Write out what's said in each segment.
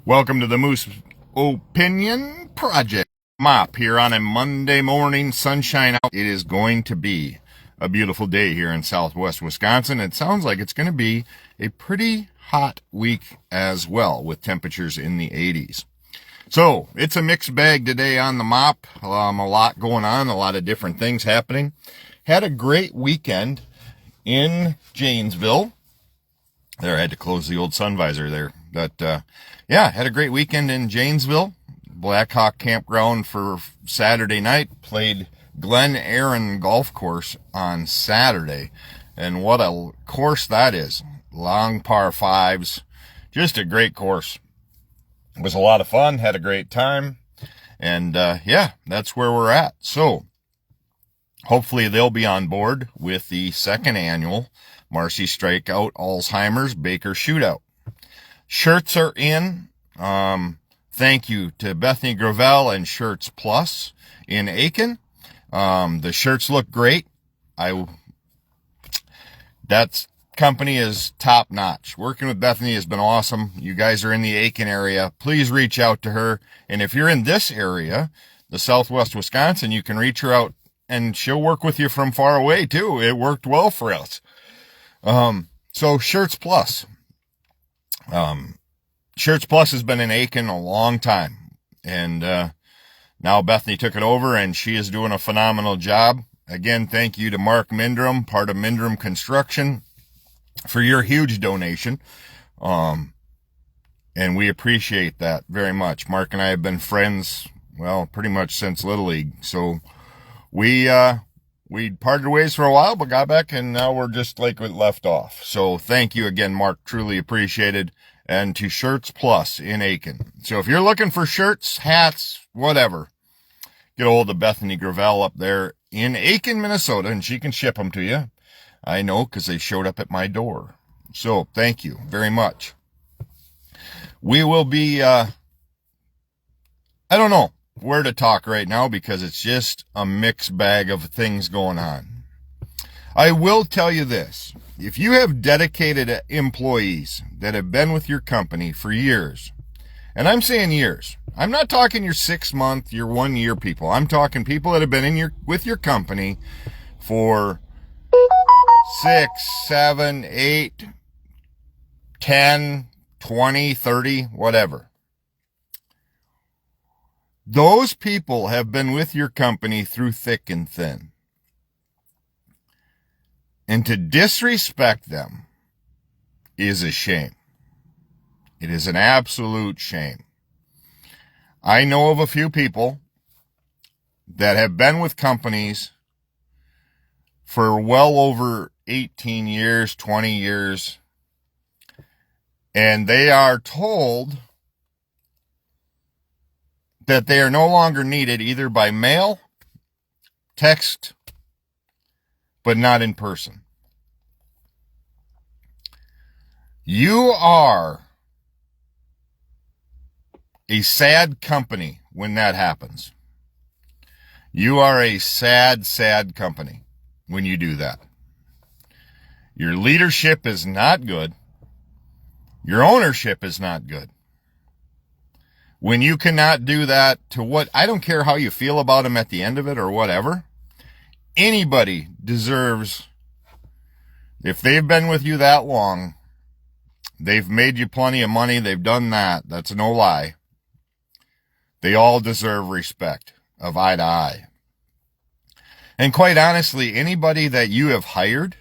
Welcome to the Moose Opinion Project. Mop here on a Monday morning, sunshine out. It is going to be a beautiful day here in southwest Wisconsin. It sounds like it's going to be a pretty hot week as well, with temperatures in the 80s. So it's a mixed bag today on the mop. A lot going on, a lot of different things happening. Had a great weekend in Janesville. There, I had to close the old sun visor there. But, yeah, had a great weekend in Janesville. Blackhawk Campground for Saturday night. Played Glen Aaron Golf Course on Saturday. And what a course that is. Long par fives. Just a great course. It was a lot of fun. Had a great time. And, yeah, that's where we're at. So, hopefully they'll be on board with the second annual Marcy Strikeout Alzheimer's Baker Shootout. Shirts are in. Thank you to Bethany Gravel and Shirts Plus in Aiken. The shirts look great. That company is top notch. Working with Bethany has been awesome. You guys are in the Aiken area. Please reach out to her. And if you're in this area, the southwest Wisconsin, you can reach her out and she'll work with you from far away too. It worked well for us. So Shirts Plus. Shirts Plus has been in Aiken a long time, and now Bethany took it over, and she is doing a phenomenal job. Again, thank you to Mark Mindrum, part of Mindrum Construction, for your huge donation, and we appreciate that very much. Mark and I have been friends, well, pretty much since Little League, so we parted ways for a while, but got back, and now we're just like we left off. So thank you again, Mark. Truly appreciated. And to Shirts Plus in Aiken. So if you're looking for shirts, hats, whatever, get a hold of Bethany Gravel up there in Aiken, Minnesota, and she can ship them to you. I know, because they showed up at my door. So thank you very much. We will be, I don't know where to talk right now because it's just a mixed bag of things going on. I will tell you this. If you have dedicated employees that have been with your company for years, and I'm saying years, I'm not talking your 6 month, your 1 year people. I'm talking people that have been with your company for 6, 7, 8, 10, 20, 30, whatever. Those people have been with your company through thick and thin. And to disrespect them is a shame. It is an absolute shame. I know of a few people that have been with companies for well over 18 years, 20 years, and they are told that they are no longer needed either by mail, text, but not in person. You are a sad company when that happens. You are a sad, sad company when you do that. Your leadership is not good. Your ownership is not good. When you cannot do that to what, I don't care how you feel about them at the end of it or whatever. Anybody deserves, if they've been with you that long, they've made you plenty of money, they've done that, that's no lie. They all deserve respect of eye to eye. And quite honestly, anybody that you have hired,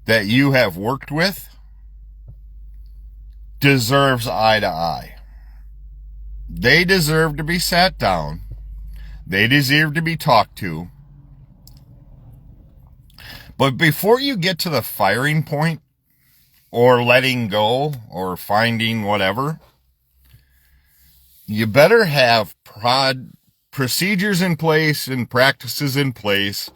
that you have worked with, deserves eye to eye. They deserve to be sat down. They deserve to be talked to. But before you get to the firing point, or letting go, or finding whatever, you better have procedures in place and practices in place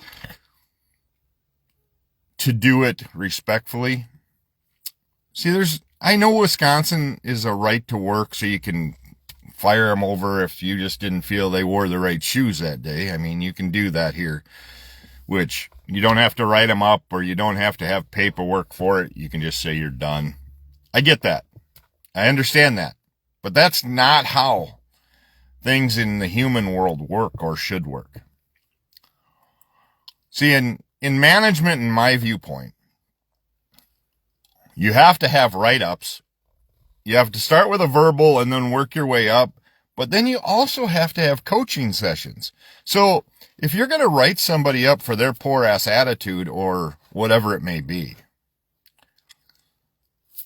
to do it respectfully. See, I know Wisconsin is a right to work, so you can fire them over if you just didn't feel they wore the right shoes that day. I mean, you can do that here, which you don't have to write them up or you don't have to have paperwork for it. You can just say you're done. I get that. I understand that. But that's not how things in the human world work or should work. See, in management, in my viewpoint, you have to have write-ups. You have to start with a verbal and then work your way up. But then you also have to have coaching sessions. So if you're going to write somebody up for their poor ass attitude or whatever it may be,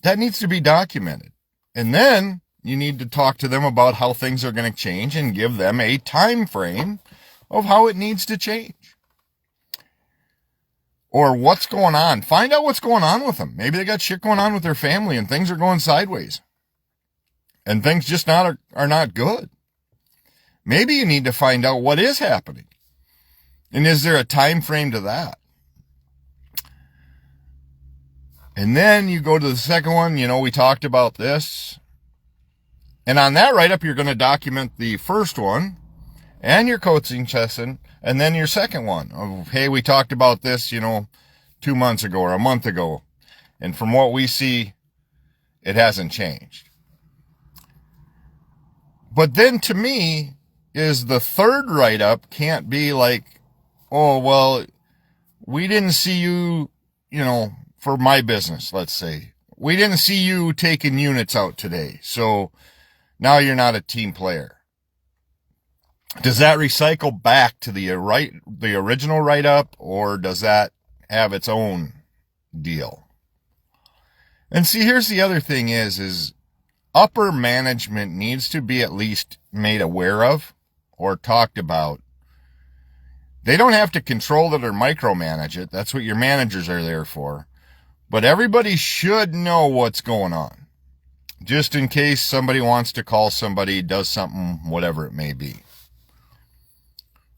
that needs to be documented. And then you need to talk to them about how things are going to change and give them a time frame of how it needs to change. Or what's going on. Find out what's going on with them. Maybe they got shit going on with their family and things are going sideways. And things just are not good. Maybe you need to find out what is happening. And is there a time frame to that? And then you go to the second one. We talked about this. And on that write-up, you're going to document the first one and your coaching session, and then your second one of, hey, we talked about this, 2 months ago or a month ago. And from what we see, it hasn't changed. But then to me, is the third write-up can't be like, oh, well, we didn't see you, for my business, let's say. We didn't see you taking units out today, so now you're not a team player. Does that recycle back to the original write-up, or does that have its own deal? And see, here's the other thing is upper management needs to be at least made aware of or talked about. They don't have to control it or micromanage it. That's what your managers are there for. But everybody should know what's going on, just in case somebody wants to call somebody, does something, whatever it may be.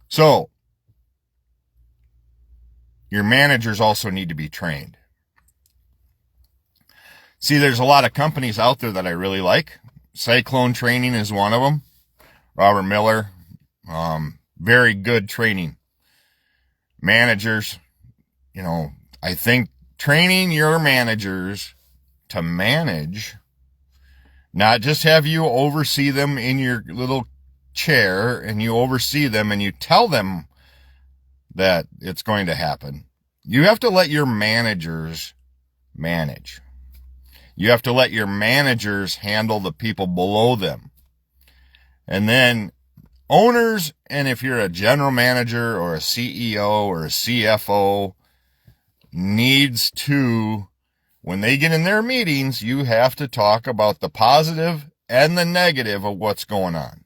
So, your managers also need to be trained. See, there's a lot of companies out there that I really like. Cyclone Training is one of them. Robert Miller, very good training. Managers, I think training your managers to manage, not just have you oversee them in your little chair and you oversee them and you tell them that it's going to happen. You have to let your managers manage. You have to let your managers handle the people below them. And then owners, and if you're a general manager or a CEO or a CFO, needs to, when they get in their meetings, you have to talk about the positive and the negative of what's going on.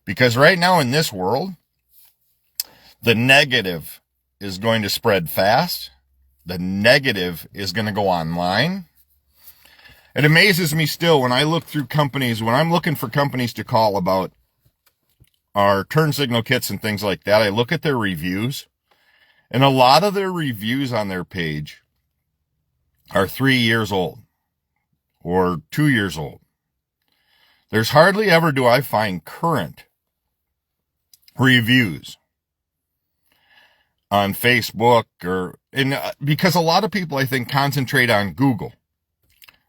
Because right now in this world, the negative is going to spread fast. The negative is going to go online. It amazes me still when I look through companies, when I'm looking for companies to call about our turn signal kits and things like that, I look at their reviews, and a lot of their reviews on their page are 3 years old or 2 years old. There's hardly ever do I find current reviews on Facebook because a lot of people, I think, concentrate on Google.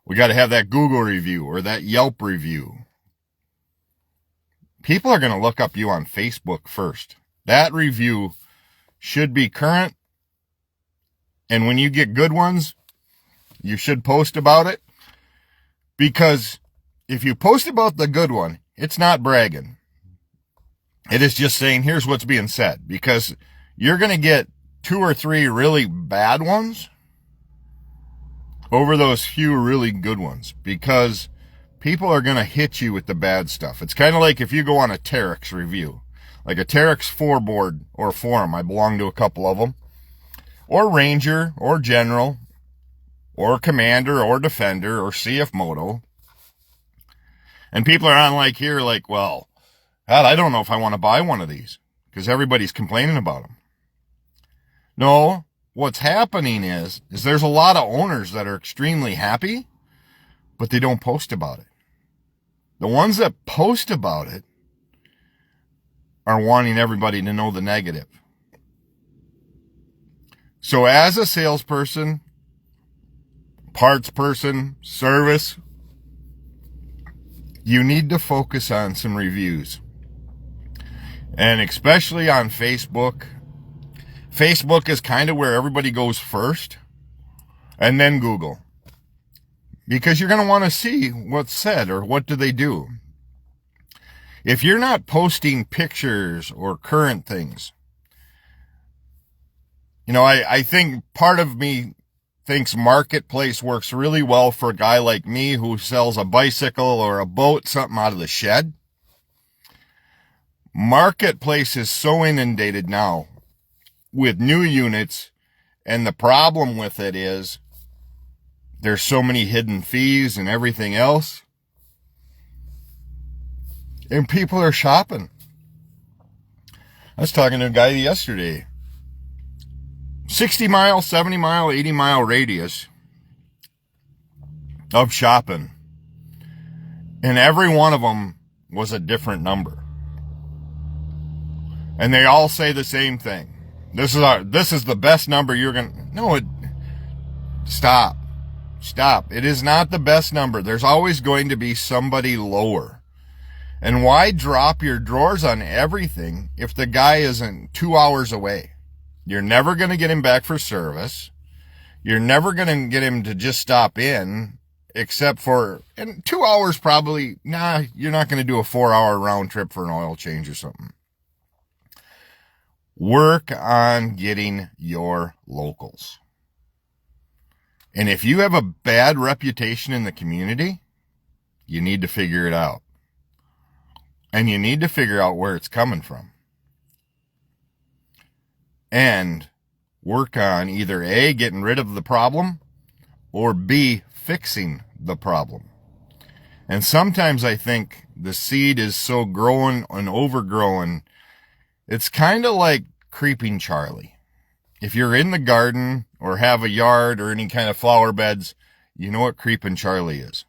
We got to have that Google review or that Yelp review. People are going to look up you on Facebook first. That review should be current. And when you get good ones, you should post about it. Because if you post about the good one, it's not bragging. It is just saying, here's what's being said. Because you're going to get 2 or 3 really bad ones over those few really good ones, because people are going to hit you with the bad stuff. It's kind of like if you go on a Terex review, like a Terex 4-board or forum. I belong to a couple of them, or Ranger or General or Commander or Defender or CF Moto. And people are on like here, like, well, God, I don't know if I want to buy one of these because everybody's complaining about them. No. What's happening is there's a lot of owners that are extremely happy, but they don't post about it. The ones that post about it are wanting everybody to know the negative. So as a salesperson, parts person, service, you need to focus on some reviews. And especially on Facebook. Facebook is kind of where everybody goes first, and then Google. Because you're going to want to see what's said or what do they do. If you're not posting pictures or current things, I think part of me thinks Marketplace works really well for a guy like me who sells a bicycle or a boat, something out of the shed. Marketplace is so inundated now with new units, and the problem with it is there's so many hidden fees and everything else. And people are shopping. I was talking to a guy yesterday. 60 mile, 70 mile, 80 mile radius of shopping. And every one of them was a different number. And they all say the same thing. This is the best number you're going to... No, stop. It is not the best number. There's always going to be somebody lower. And why drop your drawers on everything if the guy isn't 2 hours away? You're never going to get him back for service. You're never going to get him to just stop in, except for, in 2 hours probably, you're not going to do a 4-hour round trip for an oil change or something. Work on getting your locals. And if you have a bad reputation in the community, you need to figure it out. And you need to figure out where it's coming from. And work on either A, getting rid of the problem, or B, fixing the problem. And sometimes I think the seed is so growing and overgrown, it's kind of like creeping Charlie. If you're in the garden or have a yard or any kind of flower beds, you know what creeping Charlie is.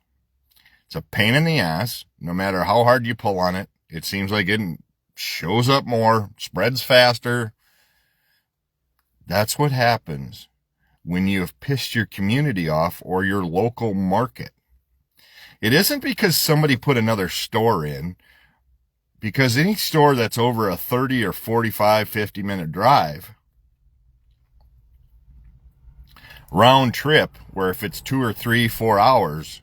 It's a pain in the ass. No matter how hard you pull on it, it seems like it shows up more, spreads faster. That's what happens when you have pissed your community off or your local market. It isn't because somebody put another store in, because any store that's over a 30 or 45, 50-minute drive, round trip, where if it's 2 or 3, 4 hours,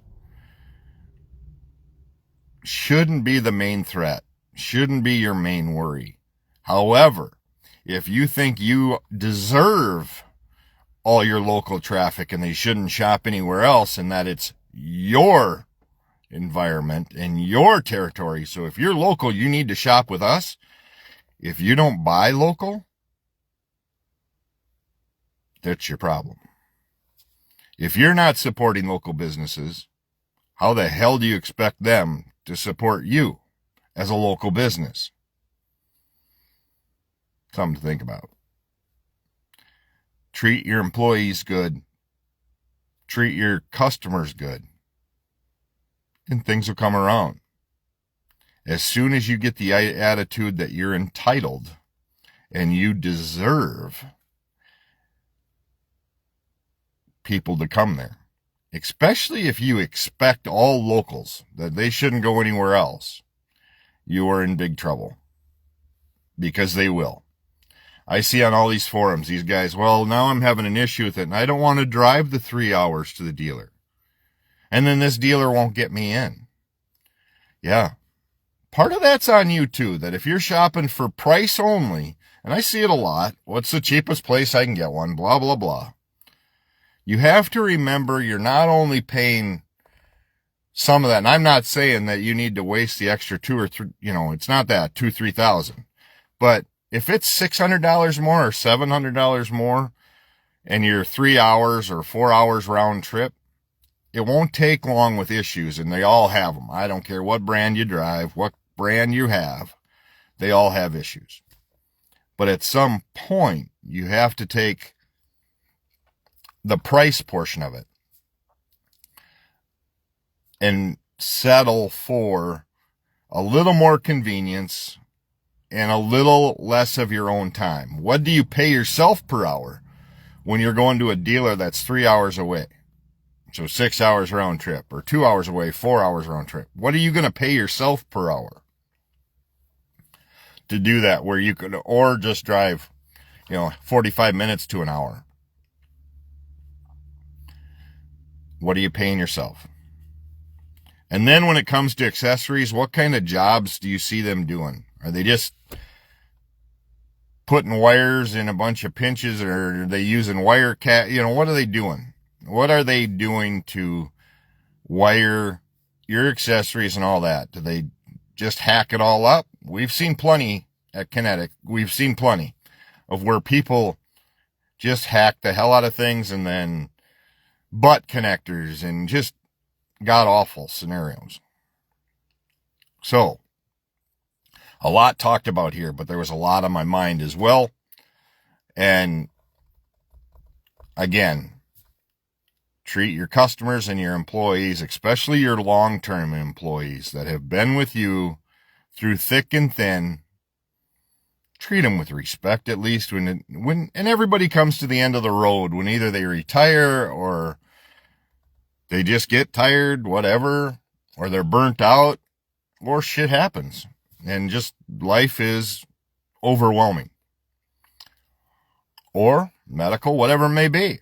shouldn't be the main threat, shouldn't be your main worry. However, if you think you deserve all your local traffic and they shouldn't shop anywhere else, and that it's your environment and your territory, so if you're local, you need to shop with us. If you don't buy local, that's your problem. If you're not supporting local businesses, how the hell do you expect them to support you as a local business? Something to think about. Treat your employees good. Treat your customers good. And things will come around. As soon as you get the attitude that you're entitled and you deserve people to come there, especially if you expect all locals that they shouldn't go anywhere else, you are in big trouble. Because they will. I see on all these forums, these guys, well, now I'm having an issue with it, and I don't want to drive the 3 hours to the dealer. And then this dealer won't get me in. Yeah. Part of that's on you, too, that if you're shopping for price only, and I see it a lot, what's the cheapest place I can get one, blah, blah, blah. You have to remember you're not only paying some of that, and I'm not saying that you need to waste the extra 2 or 3, it's not that, 2,000, 3,000. But if it's $600 more or $700 more and you're 3 hours or 4 hours round trip, it won't take long with issues, and they all have them. I don't care what brand you drive, what brand you have, they all have issues. But at some point, you have to take the price portion of it and settle for a little more convenience and a little less of your own time. What do you pay yourself per hour when you're going to a dealer that's 3 hours away? So 6 hours round trip, or 2 hours away, 4 hours round trip. What are you going to pay yourself per hour to do that, where you could, or just drive, 45 minutes to an hour? What are you paying yourself? And then when it comes to accessories, what kind of jobs do you see them doing? Are they just putting wires in a bunch of pinches, or are they using wire cat? What are they doing? What are they doing to wire your accessories and all that? Do they just hack it all up? We've seen plenty at Kinetic. We've seen plenty of where people just hack the hell out of things, and then butt connectors and just god-awful scenarios. So, a lot talked about here, but there was a lot on my mind as well. And again, treat your customers and your employees, especially your long-term employees that have been with you through thick and thin, treat them with respect, at least when everybody comes to the end of the road, when either they retire or they just get tired, whatever, or they're burnt out, or shit happens, and just life is overwhelming, or medical, whatever it may be.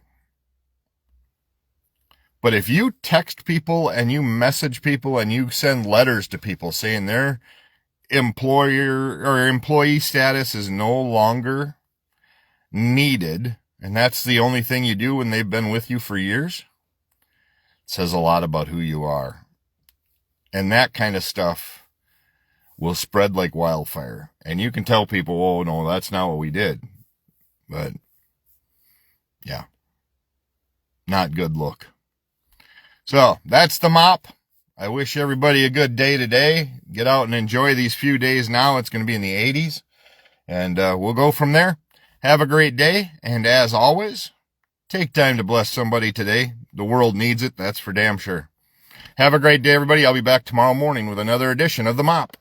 But if you text people and you message people and you send letters to people saying their employer or employee status is no longer needed, and that's the only thing you do when they've been with you for years, it says a lot about who you are. And that kind of stuff will spread like wildfire. And you can tell people, oh, no, that's not what we did. But, yeah, not good look. So, that's the mop. I wish everybody a good day today. Get out and enjoy these few days now. It's going to be in the 80s. And we'll go from there. Have a great day. And as always, take time to bless somebody today. The world needs it, that's for damn sure. Have a great day, everybody. I'll be back tomorrow morning with another edition of The Mop.